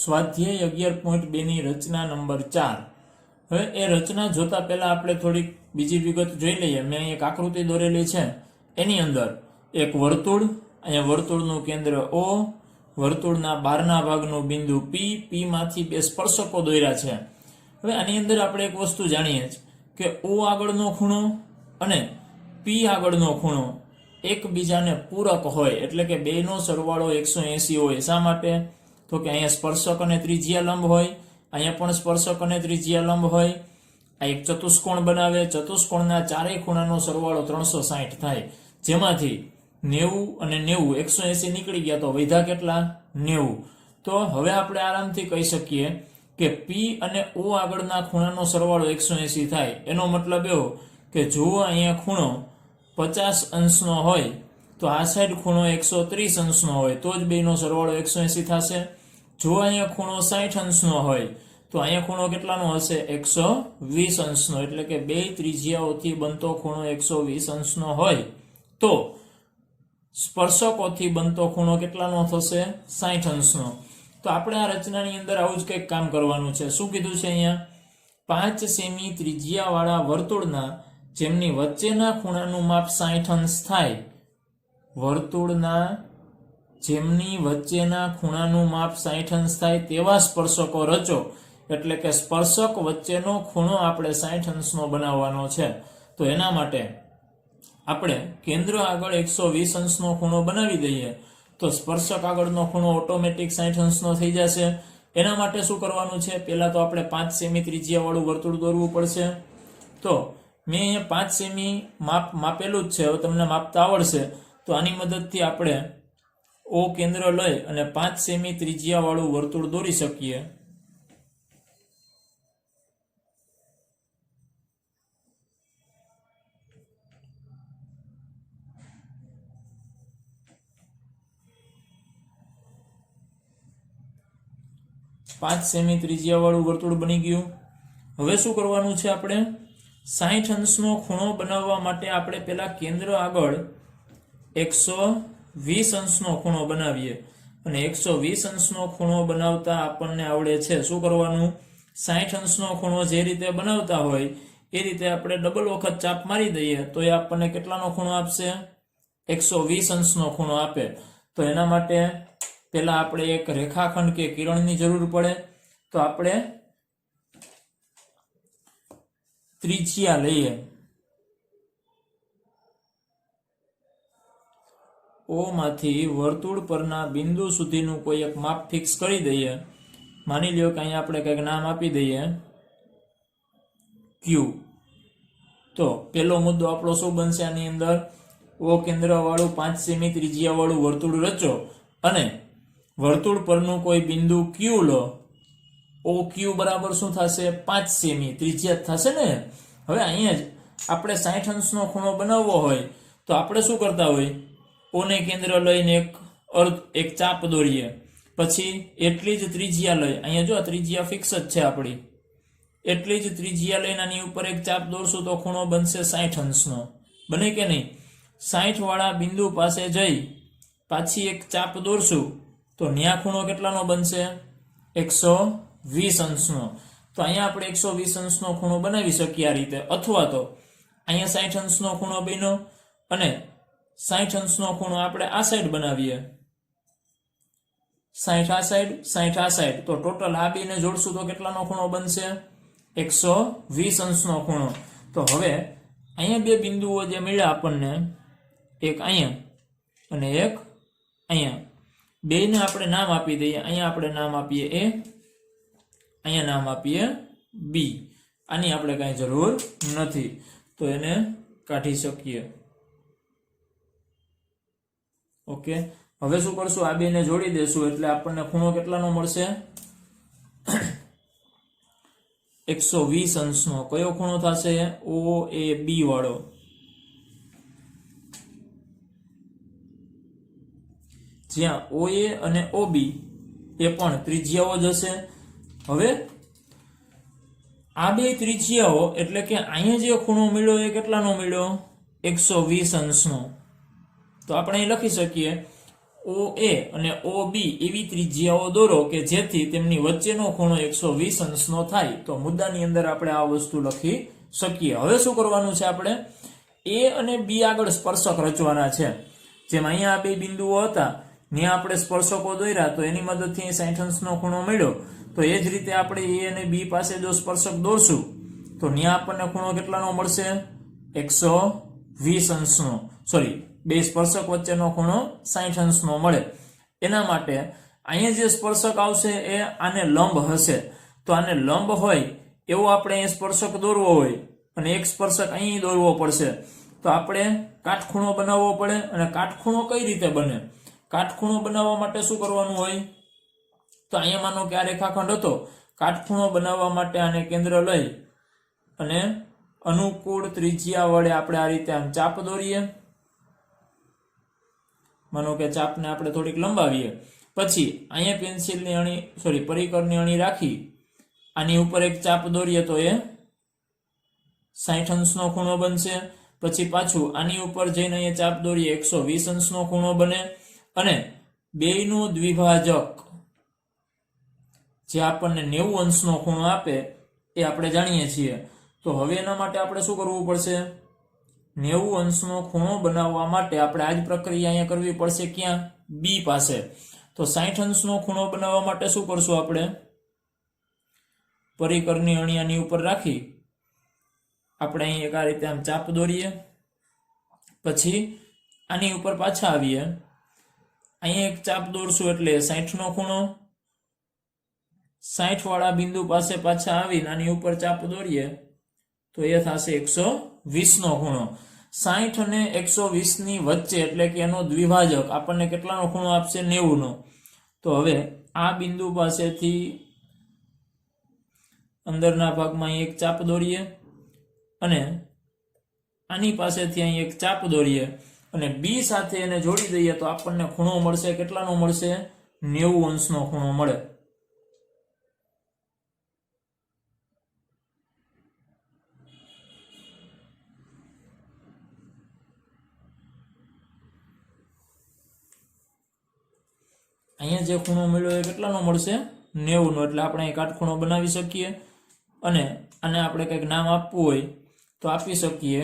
સ્વાધ્યાય 11.2 ની રચના નંબર 4। હવે એ રચના જોતા પહેલા આપણે થોડીક બીજી વિગત જોઈ લઈએ। મેં એક આકૃતિ દોરેલી છે, એની અંદર એક વર્તુળ, અહીંયા વર્તુળનું કેન્દ્ર O, વર્તુળના બહારના ભાગનું બિંદુ P, P માંથી બે સ્પર્શકો દોર્યા છે। હવે આની અંદર આપણે એક વસ્તુ જાણીએ કે O આગળનો ખૂણો અને P આગળનો ખૂણો એકબીજાને પૂરક હોય, એટલે કે બેનો સરવાળો 180 હોય। શા માટે? તો કે અહીંયા સ્પર્શક અને ત્રિજ્યા લંબ હોય, અહીંયા પણ સ્પર્શક અને ત્રિજ્યા લંબ હોય। આ એક ચતુષ્કોણ બનાવે, ચતુષ્કોણના ચારેય ખૂણાનો સરવાળો 360 થાય, જેમાંથી 90 અને 90 180 નીકળી ગયા તો વધ્યા કેટલા? 90। તો હવે આપણે આરામથી કહી શકીએ કે P અને O આગળના ખૂણાનો સરવાળો 180 થાય। એનો મતલબ એવો કે જો અહીંયા ખૂણો 50 અંશનો હોય તો આ સાઈડ ખૂણો 130 અંશનો હોય, તો જ બેનો સરવાળો 180 થશે। જો અહીંયા ખૂણો 60 અંશનો હોય તો અહીંયા ખૂણો કેટલાનો હશે? 120 અંશનો, એટલે કે બે ત્રિજ્યાઓથી બનતો ખૂણો 120 અંશનો હોય તો સ્પર્શકોથી બનતો ખૂણો કેટલાનો થશે? 60 અંશનો। તો આપણે આ રચનાની અંદર આવું જ કંઈક કામ કરવાનું છે। શું કીધું છે અહીંયા? 5 સેમી ત્રિજ્યાવાળા વર્તુળના જેમની વચ્ચેના ખૂણાનું માપ 60 અંશ થાય, વર્તુળના જેમની વચ્ચેના ખૂણાનું માપ 60 અંશ થાય તેવા સ્પર્શકો રચો। એટલે કે સ્પર્શક વચ્ચેનો ખૂણો આપણે 60 અંશનો બનાવવાનો છે। તો એના માટે આપણે કેન્દ્ર આગળ 120 અંશનો ખૂણો બનાવી દઈએ તો સ્પર્શક આગળનો ખૂણો ઓટોમેટિક 60 અંશનો થઈ જશે। એના માટે શું કરવાનું છે? પહેલા તો આપણે 5 સેમી ત્રિજ્યાવાળું વર્તુળ દોરવું પડશે। તો મેં અહીંયા 5 સેમી માપેલું જ છે, હવે તમને માપતા આવડશે તો આની મદદથી આપણે O કેન્દ્ર લઈ અને 5 સેમી ત્રિજ્યાવાળું વર્તુળ દોરી શકીએ। પાંચ સેમી ત્રિજ્યાવાળું વર્તુળ બની ગયું। હવે શું કરવાનું છે? આપણે 60 અંશનો ખૂણો બનાવવા માટે આપણે પેલા કેન્દ્ર આગળ 120 અંશનો ખૂણો બનાવીએ, અને 120 અંશનો ખૂણો બનાવતા આપણને આવડે છે શું કરવાનું? 60 અંશનો ખૂણો જે રીતે બનાવતા હોય એ રીતે આપણે ડબલ વખત ચાપ મારી દઈએ તો એ આપણને કેટલાનો ખૂણો આપશે? 120 અંશનો ખૂણો આપે। તો એના માટે પહેલા આપણે એક રેખાખંડ કે કિરણની જરૂર પડે। તો આપણે ત્રિજ્યા લઈએ, O માંથી વર્તુળ પરના બિંદુ સુધીનું કોઈ એક માપ ફિક્સ કરી દઈએ। માની લ્યો કે અહીંયા આપણે કંઈક નામ આપી દઈએ Q। તો પહેલો મુદ્દો આપણો શું બનશે? આની અંદર O કેન્દ્રવાળું 5 સેમી ત્રિજ્યાવાળું વર્તુળ રચો અને વર્તુળ પરનું કોઈ બિંદુ Q લો। OQ બરાબર શું થશે? 5 સેમી ત્રિજ્યા થશે ને। હવે અહીંયા જ આપણે 60 અંશનો ખૂણો બનાવવો હોય તો આપણે શું કરતા હોય? O ને કેન્દ્ર લઈને એક ચાપ દોરીએ, પછી એટલી જ ત્રિજ્યા લઈ, અહીંયા જો ત્રિજ્યા ફિક્સ જ છે આપણી, એટલી જ ત્રિજ્યા લઈને આની ઉપર એક ચાપ દોરશું તો ખૂણો બનશે 60 અંશનો। બને કે નહીં? 60 વાળા બિંદુ પાસે જઈ પાછી એક ચાપ દોરશું તો ન્યા ખૂણો કેટલાનો બનશે? 120 અંશનો। તો અહીંયા આપણે 120 અંશનો ખૂણો બનાવી શકીએ આ રીતે, અથવા તો અહીંયા 60 અંશનો ખૂણો બન્યો અને 60 અંશનો ખૂણો આપણે આ સાઈડ બનાવીએ, 60 આ સાઈડ, 60 આ સાઈડ, તો ટોટલ આ બેને જોડશું તો કેટલાનો ખૂણો બનશે? 120 અંશનો ખૂણો। તો હવે અહીંયા બે બિંદુઓ જે મળ્યા આપણને, એક અહીંયા અને એક અહીંયા, બેને આપણે નામ આપી દઈએ। અહીંયા આપણે નામ આપીએ A, અહીંયા નામ આપીએ B। આની આપણે કાંઈ જરૂર નથી તો એને કાઢી શકીએ। ઓકે, હવે શું કરશું? આ બેને જોડી દેશું એટલે આપણને ખૂણો કેટલાનો મળશે? 120 અંશનો। કયો ખૂણો થશે? OAB વાળો। જ્યાં OA અને OB એ પણ ત્રિજ્યાઓ જ હશે। હવે આ બે ત્રિજ્યાઓ એટલે કે અહીંયા જે ખૂણો મળ્યો એ કેટલાનો મળ્યો? 120 અંશનો। તો આપણે અહીં લખી શકીએ ઓ એ અને ઓ બી એવી ત્રિજ્યાઓ દોરો કે જેથી તેમની વચ્ચેનો ખૂણો 120 અંશનો થાય. તો મુદ્દાની અંદર આપણે આ વસ્તુ લખી શકીએ. હવે શું કરવાનું છે? આપણે એ અને બી આગળ સ્પર્શક રચવાના છે. જેમ અહીંયા આ બે બિંદુઓ હતા ત્યાં આપણે સ્પર્શકો દોર્યા તો એની મદદથી 60 અંશનો ખૂણો મળ્યો. તો એ જ રીતે આપણે એ અને બી પાસે જો સ્પર્શક દોરશું તો ત્યાં આપણને ખૂણો કેટલાનો મળશે? 120 અંશનો. સોરી, બે સ્પર્શક વચ્ચેનો ખૂણો 60 અંશનો મળે. એના માટે અહીંયા જે સ્પર્શક આવશે એ આને લંબ હશે. તો આને લંબ હોય એવો આપણે અહીં સ્પર્શક દોરવો હોય અને એક સ્પર્શક અહીં દોરવો પડશે. તો આપણે કાટખૂણો બનાવવો પડે. અને કાટખૂણો કઈ રીતે બને? કાટખૂણો બનાવવા માટે શું કરવાનું હોય? તો અહીંયા માનો કે આ રેખાખંડ હતો. કાટખૂણો બનાવવા માટે આને કેન્દ્ર લઈ અને અનુકૂળ ત્રિજ્યા વડે આપણે આ રીતે આમ ચાપ દોરીએ. માનો કે ચાપને આપણે થોડીક લંબાવીએ. પછી અહીંયા પેન્સિલની અણી પરિકરની અણી રાખી આની ઉપર એક ચાપ દોરીએ તો એ 60 અંશનો ખૂણો બનશે. પછી પાછું આની ઉપર જઈને અહીંયા ચાપ દોરીએ 120 અંશનો ખૂણો બને. અને બેયનું દ્વિભાજક જે આપણને 90 અંશનો ખૂણો આપે એ આપણે જાણીએ છીએ. તો હવે એના માટે આપણે શું કરવું પડશે? 90 અંશનો ખૂણો બનાવવા માટે આપણે આ જ પ્રક્રિયા અહીંયા કરવી પડશે. ક્યાં? બી પાસે. તો 60 અંશનો ખૂણો બનાવવા માટે શું કરશું? આપણે પરિકરની અણી આની ઉપર રાખી આપણે અહીં એક આ રીતે આમ ચાપ દોરીએ. પછી આની ઉપર પાછા આવીએ. અહીંયા એક ચાપ દોરશું એટલે 60 નો ખૂણો. 60 વાળા બિંદુ પાસે પાછા આવીને આની ઉપર ચાપ દોરીએ તો એ થશે 120 નો ખૂણો. 60 અને 120 ની વચ્ચે એટલે કે એનો દ્વિભાજક આપણને કેટલાનો ખૂણો આપશે? 90 નો. તો હવે આ બિંદુ પાસેથી અંદરના ભાગમાં અહીં એક ચાપ દોરીએ અને આની પાસેથી અહીં એક ચાપ દોરીએ અને બી સાથે એને જોડી દઈએ તો આપણને ખૂણો મળશે. કેટલાનો મળશે? 90 અંશનો ખૂણો મળે. અહીંયા જે ખૂણો મળ્યો એ કેટલાનો મળશે? 90 નો. એટલે આપણે કાટખૂણો બનાવી શકીએ અને આને આપણે કંઈક નામ આપવું હોય તો આપી શકીએ.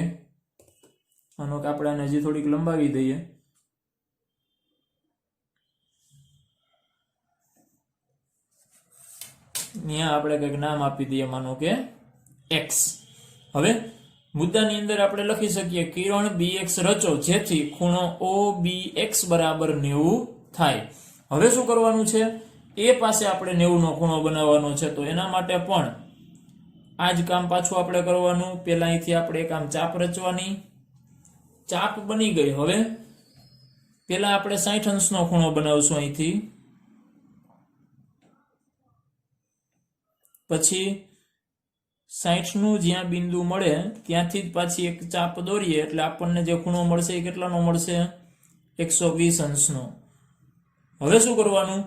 માનો કે આપણે આને હજી થોડીક લંબાવી દઈએ. ત્યાં આપણે કંઈક નામ આપી દઈએ, માનો કે x. હવે મુદ્દાની અંદર આપણે લખી શકીએ કિરણ bx રચો જેથી ખૂણો OBX બરાબર 90 થાય. હવે શું કરવાનું છે? એ પાસે આપણે 90 નો ખૂણો બનાવવાનો છે. તો એના માટે પણ આ જ કામ પાછું આપણે કરવાનું. પહેલા અહીંથી આપણે એક આમ ચાપ રચવાની. ચાપ બની ગઈ. હવે પહેલા આપણે 60 અંશનો ખૂણો બનાવશું અહીંથી. પછી 60 નું જ્યાં બિંદુ મળે ત્યાંથી જ પાછી એક ચાપ દોરીએ એટલે આપણને જે ખૂણો મળશે એ કેટલાનો મળશે? 120 અંશનો. હવે શું કરવાનું?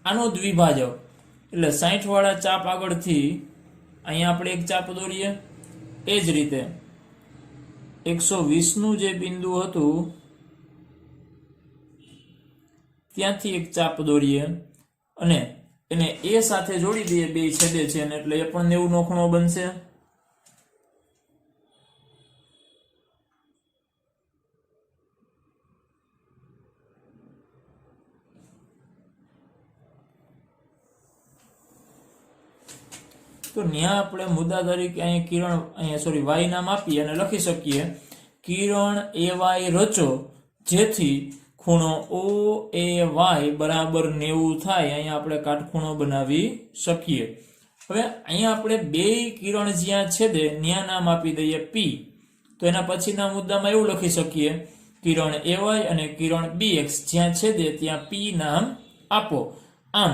આનો દ્વિભાજક એટલે 60 વાળા ચાપ આગળથી અહીંયા આપણે એક ચાપ દોરીએ. એ જ રીતે 120 નું જે બિંદુ હતું ત્યાંથી એક ચાપ દોરીએ અને એને એ સાથે જોડી દઈએ. બે છેદે છે એટલે એ પણ 90 નો ખૂણો બનશે. તો ત્યાં આપણે મુદ્દા તરીકે અહીંયા કિરણ y નામ આપી અને લખી શકીએ કિરણ AY રચો જેથી ખૂણો OAY બરાબર 90 થાય. અહીંયા આપણે કાટખૂણો બનાવી શકીએ. હવે અહીંયા આપણે બે કિરણ જ્યાં છેદે ત્યાં નામ આપી દઈએ P. તો એના પછીના મુદ્દામાં એવું લખી શકીએ કિરણ AY અને કિરણ BX જ્યાં છેદે ત્યાં P નામ આપો. આમ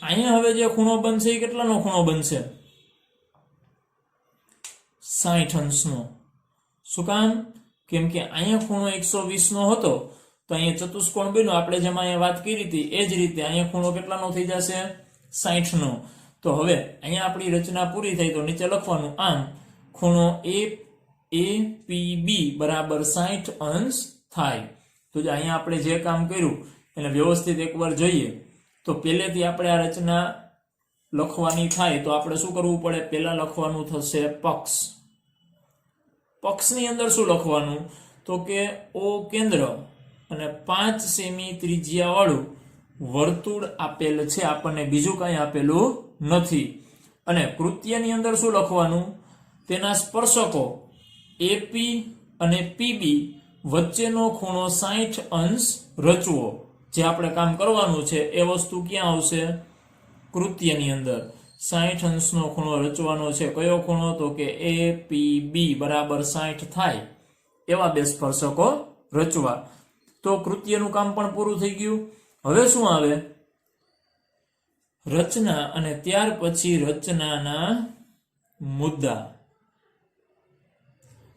અહીંયા હવે જે ખૂણો બનશે એ કેટલાનો ખૂણો બનશે? 60 અંશનો. શું કામ? કેમ કે અહીંયા ખૂણો 120 નો હતો તો અહીંયા ચતુષ્કોણ બન્યો. આપણે જેમાં અહીંયા વાત કરી હતી એ જ રીતે અહીંયા ખૂણો કેટલાનો થઈ જશે? 60 નો. તો હવે અહીંયા આપણી રચના પૂરી થઈ તો નીચે લખવાનું. આમ ખૂણો APB બરાબર 60 અંશ થાય. તો અહીંયા આપણે જે કામ કર્યું એને વ્યવસ્થિત એકવાર જોઈએ તો પહેલેથી આપણે આ રચના લખવાની થાય તો આપણે શું કરવું પડે? પહેલા લખવાનું થશે પક્ષ. પક્ષની અંદર શું લખવાનું? તો કે O કેન્દ્ર અને 5 સેમી ત્રિજ્યા વાળું વર્તુળ આપેલ છે, આપણને બીજું કઈ આપેલું નથી. અને કૃત્યની અંદર શું લખવાનું? તેના સ્પર્શકો AP અને PB વચ્ચેનો ખૂણો 60 અંશ રચવો. જે આપણે કામ કરવાનું છે એ વસ્તુ ક્યાં આવશે? કૃત્યની અંદર 60 અંશનો ખૂણો રચવાનો છે. કયો ખૂણો? તો કે APB બરાબર 60 થાય એવા બે સ્પર્શકો રચવા. તો કૃત્યનું કામ પણ પૂરું થઈ ગયું. હવે શું આવે? રચના અને ત્યાર પછી રચનાના મુદ્દા.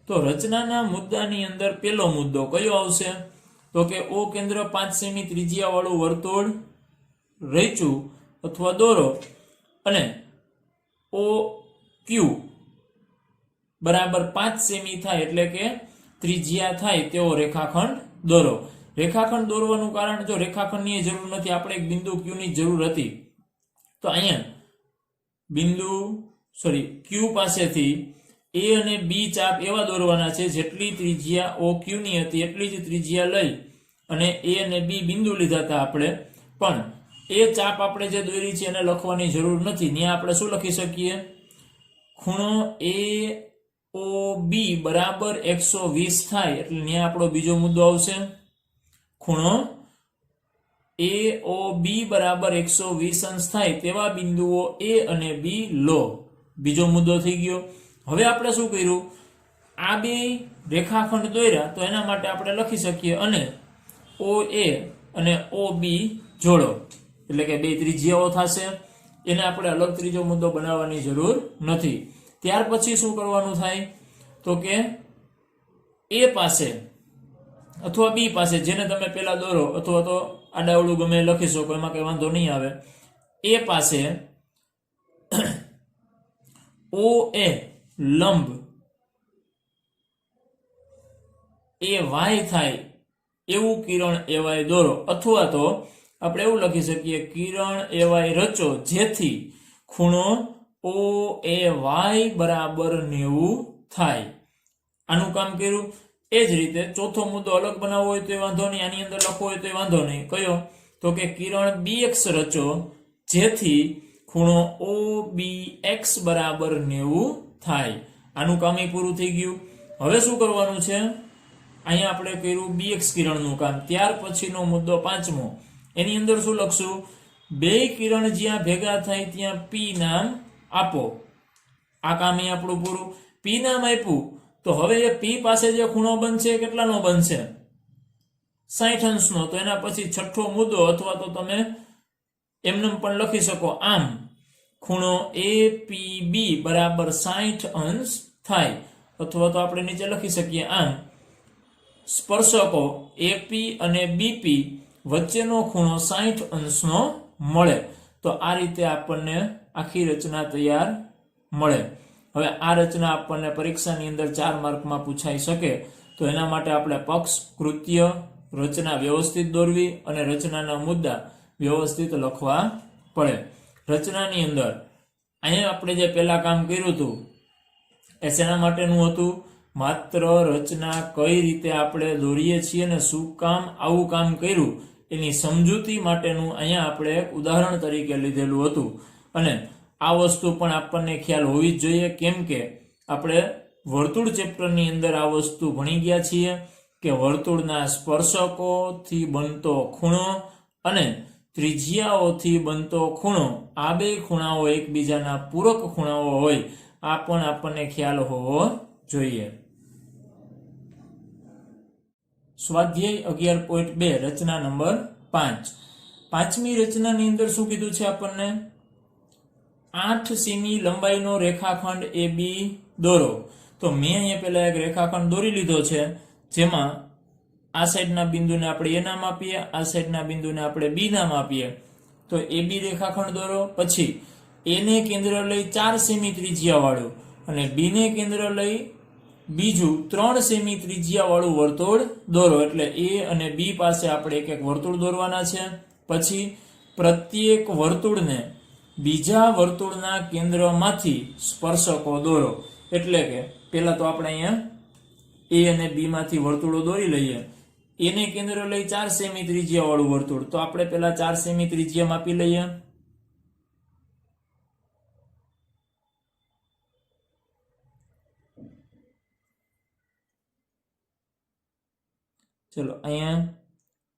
તો રચનાના મુદ્દાની અંદર પહેલો મુદ્દો કયો આવશે? તો કે O કેન્દ્ર 5 સેમી ત્રિજ્યા વાળું વર્તુળ રચ્યું અથવા દોરો અને OQ બરાબર 5 સેમી થાય એટલે કે ત્રિજ્યા થાય તેવો રેખાખંડ દોરો. રેખાખંડ દોરવાનું કારણ, જો રેખાખંડની જરૂર નથી, આપણે એક બિંદુ Q ની જરૂર હતી, તો અહીંયા Q પાસેથી A અને B ચાપ એવા દોરવાના છે જેટલી ત્રિજ્યા OQ ની હતી એટલી જ ત્રિજ્યા લઈ અને A અને B બિંદુ લીધા હતા આપણે. પણ એ ચાપ આપણે જે દોરી છે એને લખવાની જરૂર નથી. ત્યાં આપણે શું લખી શકીએ? ખૂણો AOB બરાબર 120 થાય એટલે ત્યાં આપણો બીજો મુદ્દો આવશે. ખૂણો AOB બરાબર 120 અંશ થાય તેવા બિંદુઓ A અને B લો. બીજો મુદ્દો થઈ ગયો. હવે આપણે શું કર્યું? આ બે રેખાખંડ દોર્યા તો એના માટે આપણે લખી શકીએ અને OA અને OB જોડો એટલે કે બે ત્રિજ્યાઓ થશે. એને આપણે અલગ ત્રીજો મુદ્દો બનાવવાની જરૂર નથી. ત્યાર પછી શું કરવાનું થાય? તો કે A પાસે અથવા B પાસે, જેને તમે પહેલા દોરો અથવા તો આડાવડું ગમે લખી શકો, એમાં કઈ વાંધો નહીં આવે. A પાસે OA લંબ AY થાય એવું કિરણ AY દોરો, અથવા તો આપણે એવું લખી શકીએ કિરણ AY રચો જેથી ખૂણો OAY બરાબર 90 થાય. આનું કામ કર્યું. એ જ રીતે ચોથો મુદ્દો અલગ બનાવવો હોય તો વાંધો નહીં, આની અંદર લખવો હોય તો વાંધો નહીં. કયો? તો કે કિરણ BX રચો જેથી ખૂણો OBX બરાબર 90 થાય. આનું કામ પૂરું થઈ ગયું. હવે શું કરવાનું છે? અહીંયા આપણે કર્યું BX કિરણનું કામ. ત્યાર પછીનો મુદ્દો પાંચમો, એની અંદર શું લખશું? બે કિરણ જ્યાં ભેગા થાય ત્યાં P નામ આપો. આ કામ અહીં આપણું પૂરું. P નામ આપ્યું તો હવે એ P પાસે જે ખૂણો બનશે કેટલાનો બનશે? 60 અંશનો. તો એના પછી છઠ્ઠો મુદ્દો, અથવા તો તમે એમને પણ લખી શકો આમ, ખૂણો APB બરાબર 60 અંશ થાય. અથવા તો આપણે નીચે લખી શકીએ આમ, સ્પર્શકો AP અને BP વચ્ચેનો ખૂણો 60 અંશનો મળે. તો આ રીતે આપણને આખી રચના તૈયાર મળે. હવે આ રચના આપણને પરીક્ષાની અંદર 4 માર્કમાં પૂછાઈ શકે. તો એના માટે આપણે પક્ષ, કૃત્ય, રચના વ્યવસ્થિત દોરવી અને રચનાના મુદ્દા વ્યવસ્થિત લખવા પડે. રચનાની અંદર અહીંયા આપણે જે પહેલા કામ કર્યું હતું એ શેના માટેનું હતું? માત્ર રચના કઈ રીતે આપણે દોરીએ છીએ ને શું કામ આવું કામ કર્યું એની સમજૂતી માટેનું અહીંયા આપણે ઉદાહરણ તરીકે લીધેલું હતું. અને આ વસ્તુ પણ આપણને ખ્યાલ હોવી જ જોઈએ, કેમ કે આપણે વર્તુળ ચેપ્ટરની અંદર આ વસ્તુ ભણી ગયા છીએ કે વર્તુળના સ્પર્શકોથી બનતો ખૂણો અને ત્રિજ્યાઓથી બનતો ખૂણો, આ બે ખૂણાઓ એકબીજાના પૂરક ખૂણાઓ હોય, આ પણ આપણને ખ્યાલ હોવો જોઈએ. સ્વાધ્યાય 11.2 રચના નંબર 5. પાંચમી રચનાની અંદર શું કીધું છે આપણને? 8 સેમી લંબાઈનો રેખાખંડ AB દોરો. તો મેં અહીંયા પહેલા એક રેખાખંડ દોરી લીધો છે, જેમાં આ સાઈડના બિંદુને આપણે A નામ આપીએ, આ સાઈડના બિંદુને આપણે B નામ આપીએ. તો AB રેખાખંડ દોરો. પછી A ને કેન્દ્ર લઈ 4 સેમી ત્રિજ્યા વાળું અને B ને કેન્દ્ર લઈ બીજું 3 સેમી ત્રિજ્યા વાળું વર્તુળ દોરો. એટલે એ અને બી પાસે આપણે એક એક વર્તુળ દોરવાના છે. પછી પ્રત્યેક વર્તુળને બીજા વર્તુળના કેન્દ્રમાંથી સ્પર્શકો દોરો. એટલે કે પહેલા તો આપણે અહીંયા એ અને બી માંથી વર્તુળો દોરી લઈએ. એને કેન્દ્ર લઈ 4 સેમી ત્રિજ્યા વાળું વર્તુળ, તો આપણે પહેલા 4 સેમી ત્રિજ્યા માપી લઈએ. ચલો અહીંયા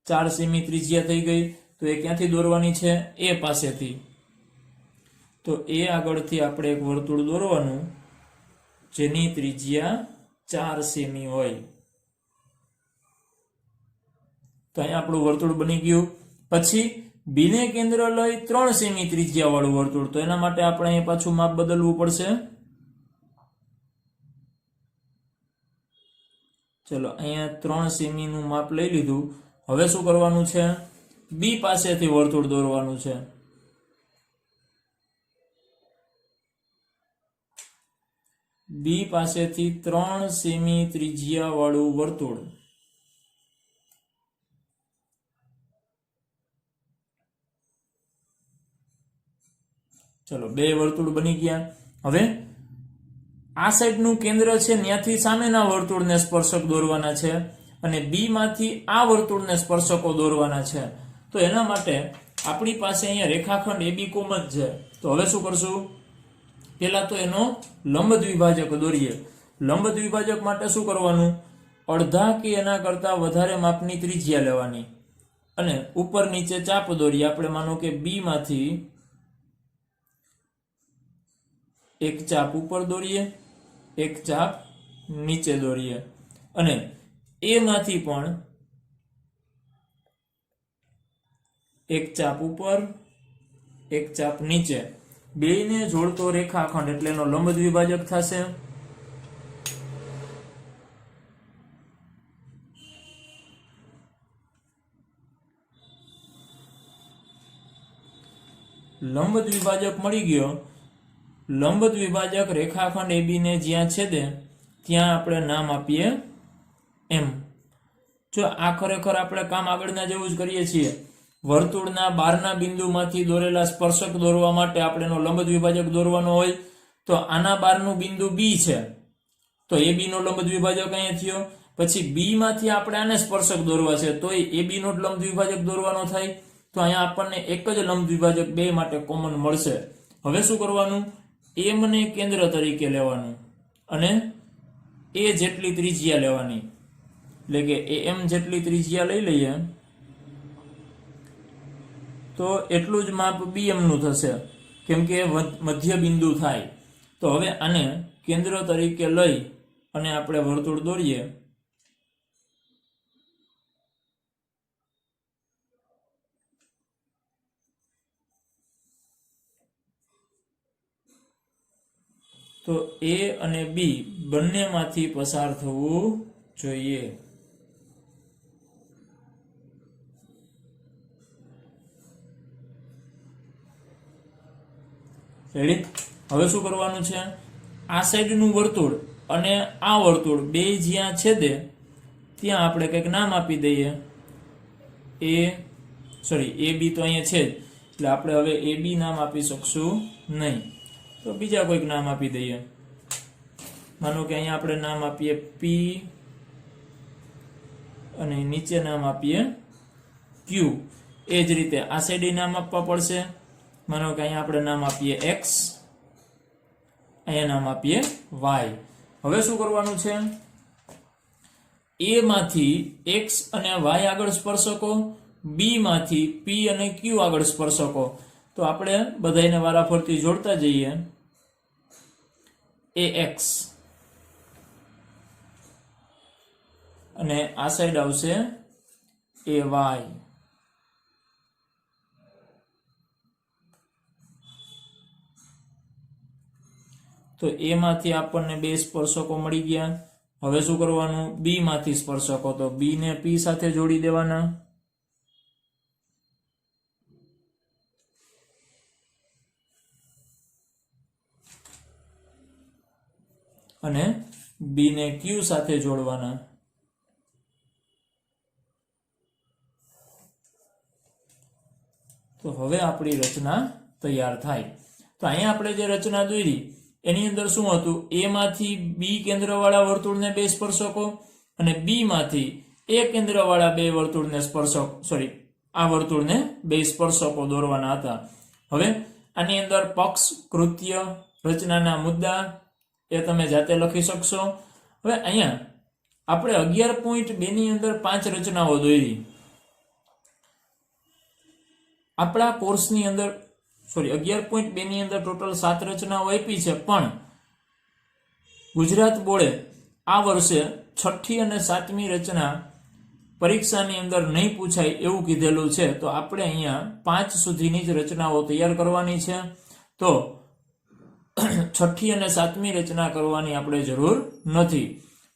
4 સેમી ત્રિજ્યા થઈ ગઈ. તો એ ક્યાંથી દોરવાની છે? એ પાસેથી. તો એ આગળથી આપણે એક વર્તુળ દોરવાનું જેની ત્રિજ્યા 4 સેમી હોય. તો અહીંયા આપણું વર્તુળ બની ગયું. પછી બીને કેન્દ્ર લઈ 3 સેમી ત્રિજ્યા વાળું વર્તુળ, તો એના માટે આપણે અહીંયા પાછું માપ બદલવું પડશે. ચલો અહીંયા 3 સેમી નું માપ લઈ લીધું. હવે શું કરવાનું છે? બી પાસેથી વર્તુળ દોરવાનું છે. બી પાસેથી 3 સેમી ત્રિજ્યા વાળું વર્તુળ. ચલો 2 વર્તુળ બની ગયા. હવે આ સાઈડનું કેન્દ્ર છે, ત્યાંથી સામેના વર્તુળને સ્પર્શક દોરવાના છે અને બી માંથી આ વર્તુળને સ્પર્શકો દોરવાના છે. તો એના માટે આપણી પાસે અહીંયા રેખાખંડ AB કોમન છે. તો હવે શું કરશું? પહેલા તો એનો લંબ દ્વિભાજક દોરીએ. લંબ દ્વિભાજક માટે શું કરવાનું? અડધા કે એના કરતા વધારે માપની ત્રિજ્યા લેવાની અને ઉપર નીચે ચાપ દોરીએ. આપણે માનો કે બી માંથી એક ચાપ ઉપર દોરીએ, એક ચાપ નીચે દોરીએ અને એ માંથી પણ એક ચાપ ઉપર, એક ચાપ નીચે. બેયને જોડતો રેખાખંડ એટલે એનો લંબ દ્વિભાજક થશે. લંબ દ્વિભાજક મળી ગયો. લંબ દ્વિભાજક રેખાખંડ AB ને જ્યાં છેદે ત્યાં આપણે નામ આપીએ M. જો આ ખરેખર આપણે કામ આગળના જેવું જ કરીએ છીએ. વર્તુળના બહારના બિંદુમાંથી દોરેલા સ્પર્શક દોરવા માટે આપણે એનો લંબ દ્વિભાજક દોરવાનો હોય. તો આના બહારનું બિંદુ B છે, તો AB નો લંબ દ્વિભાજક અહીંયા થયો. પછી B માંથી આપણે આને સ્પર્શક દોરવા છે, તો AB નો લંબ દ્વિભાજક દોરવાનો થાય. તો અહીંયા આપણને એક જ લંબ દ્વિભાજક બે માટે કોમન મળશે. હવે શું કરવાનું? M ને કેન્દ્ર તરીકે લેવાનું અને એ જેટલી ત્રિજ્યા લેવાની. એટલે કે AM જેટલી ત્રિજ્યા લઈ લઈએ તો એટલું જ માપ BM નું થશે, કેમ કે મધ્ય બિંદુ થાય. તો હવે આને કેન્દ્ર તરીકે લઈ અને આપણે વર્તુળ દોરીએ. તો A અને B બંનેમાંથી પસાર થવું જોઈએ. રેડી? હવે શું કરવાનું છે? આ સાઈડનું વર્તુળ અને આ વર્તુળ બે જ્યાં છેદે ત્યાં આપણે કંઈક નામ આપી દઈએ. AB તો અહીંયા છે જ, એટલે આપણે હવે AB નામ આપી શકશું નહીં. તો બીજા કોઈક નામ આપી દઈએ. માનો કે અહીંયા આપણે નામ આપીએ P અને નીચે નામ આપીએ Q. એ જ રીતે આ સાઈડે નામ આપવા પડશે. માનો કે અહીંયા આપણે નામ આપીએ X, અહીંયા નામ આપીએ Y. હવે શું કરવાનું છે? A માંથી X અને Y આગળ સ્પર્શકો, B માંથી P અને Q આગળ સ્પર્શકો. તો આપણે બધાને વારાફરતી જોડતા જઈએ. AX અને આ સાઈડ આવશે AY. તો A માંથી આપણને બે સ્પર્શકો મળી ગયા. હવે શું કરવાનું? B માંથી સ્પર્શકો, તો B ને P સાથે જોડી દેવાના. અને બી ને ક્યુ સાથે જોડવાના, તો હવે આપણી રચના તૈયાર થાય. તો અહીંયા આપણે જે રચના દોરી એની અંદર શું હતું, એ માંથી બી કેન્દ્રવાળા વર્તુળને બે સ્પર્શકો અને બી માંથી એ કેન્દ્રવાળા બે વર્તુળને આ વર્તુળને બે સ્પર્શકો દોરવાના હતા. હવે આની અંદર પક્ષ, કૃત્ય, રચનાના મુદ્દા એ તમે જાતે લખી શકશો. હવે અહીંયા આપણે 11.2 ની અંદર 5 રચનાઓ દોરી. આપણા કોર્સની અંદર 11.2 ની અંદર ટોટલ 7 રચનાઓ આપી છે, પણ ગુજરાત બોર્ડે આ વર્ષે 6ઠ્ઠી અને 7મી રચના પરીક્ષાની અંદર નહીં પૂછાય એવું કીધેલું છે. તો આપણે અહીંયા 5 સુધીની જ રચનાઓ તૈયાર કરવાની છે. તો 6ઠ્ઠી અને 7મી રચના કરવાની આપણે જરૂર નથી,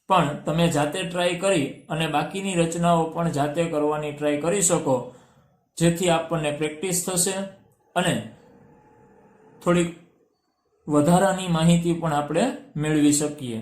પણ તમે જાતે ટ્રાય કરી અને બાકીની રચનાઓ પણ જાતે કરવાની ટ્રાય કરી શકો, જેથી આપણને પ્રેક્ટિસ થશે અને થોડીક વધારાની માહિતી પણ આપણે મેળવી શકીએ.